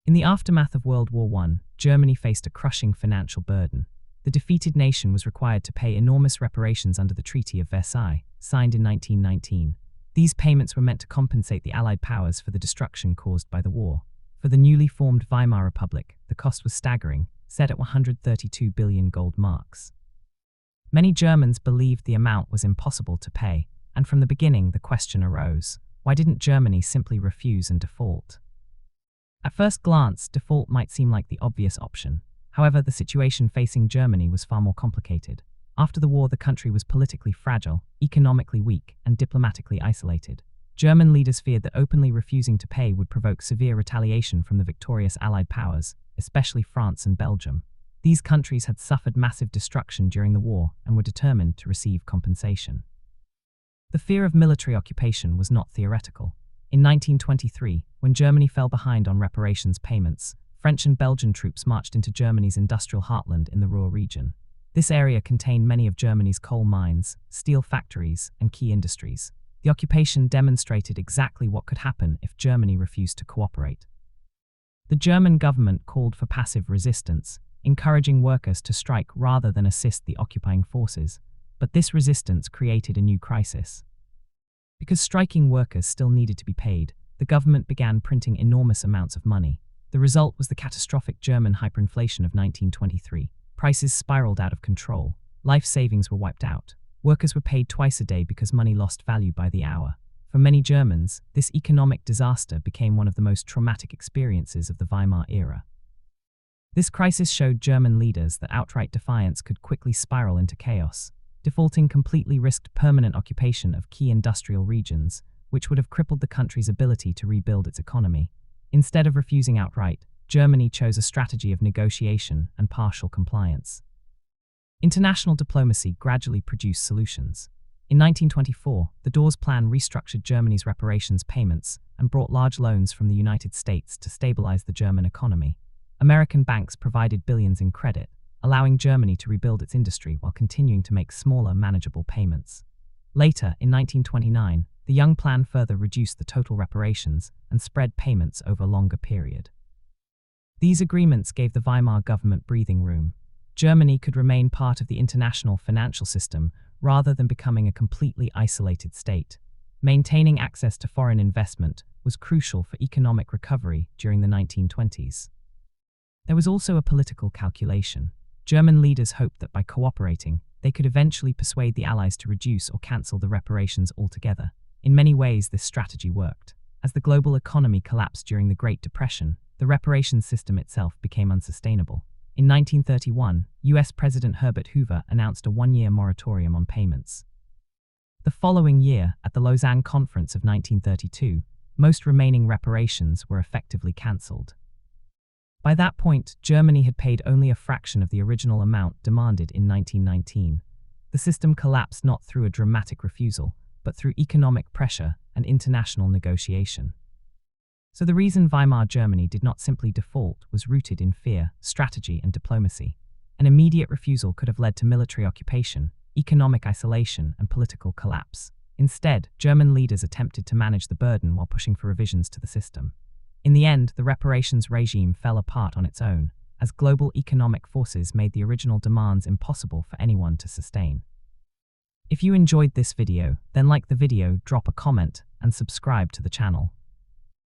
In the aftermath of World War I, Germany faced a crushing financial burden. The defeated nation was required to pay enormous reparations under the Treaty of Versailles, signed in 1919. These payments were meant to compensate the Allied powers for the destruction caused by the war. For the newly formed Weimar Republic, the cost was staggering, set at 132 billion gold marks. Many Germans believed the amount was impossible to pay, and from the beginning the question arose, why didn't Germany simply refuse and default? At first glance, default might seem like the obvious option. However, the situation facing Germany was far more complicated. After the war, the country was politically fragile, economically weak, and diplomatically isolated. German leaders feared that openly refusing to pay would provoke severe retaliation from the victorious Allied powers, especially France and Belgium. These countries had suffered massive destruction during the war and were determined to receive compensation. The fear of military occupation was not theoretical. In 1923, when Germany fell behind on reparations payments, French and Belgian troops marched into Germany's industrial heartland in the Ruhr region. This area contained many of Germany's coal mines, steel factories, and key industries. The occupation demonstrated exactly what could happen if Germany refused to cooperate. The German government called for passive resistance, encouraging workers to strike rather than assist the occupying forces. But this resistance created a new crisis. Because striking workers still needed to be paid, the government began printing enormous amounts of money. The result was the catastrophic German hyperinflation of 1923. Prices spiraled out of control. Life savings were wiped out. Workers were paid twice a day because money lost value by the hour. For many Germans, this economic disaster became one of the most traumatic experiences of the Weimar era. This crisis showed German leaders that outright defiance could quickly spiral into chaos. Defaulting completely risked permanent occupation of key industrial regions, which would have crippled the country's ability to rebuild its economy. Instead of refusing outright, Germany chose a strategy of negotiation and partial compliance. International diplomacy gradually produced solutions. In 1924, the Dawes Plan restructured Germany's reparations payments and brought large loans from the United States to stabilize the German economy. American banks provided billions in credit, allowing Germany to rebuild its industry while continuing to make smaller, manageable payments. Later, in 1929, the Young Plan further reduced the total reparations and spread payments over a longer period. These agreements gave the Weimar government breathing room. Germany could remain part of the international financial system rather than becoming a completely isolated state. Maintaining access to foreign investment was crucial for economic recovery during the 1920s. There was also a political calculation. German leaders hoped that by cooperating, they could eventually persuade the Allies to reduce or cancel the reparations altogether. In many ways, this strategy worked. As the global economy collapsed during the Great Depression, the reparations system itself became unsustainable. In 1931, US President Herbert Hoover announced a one-year moratorium on payments. The following year, at the Lausanne Conference of 1932, most remaining reparations were effectively cancelled. By that point, Germany had paid only a fraction of the original amount demanded in 1919. The system collapsed not through a dramatic refusal, but through economic pressure and international negotiation. So the reason Weimar Germany did not simply default was rooted in fear, strategy, and diplomacy. An immediate refusal could have led to military occupation, economic isolation, and political collapse. Instead, German leaders attempted to manage the burden while pushing for revisions to the system. In the end, the reparations regime fell apart on its own, as global economic forces made the original demands impossible for anyone to sustain. If you enjoyed this video, then like the video, drop a comment, and subscribe to the channel.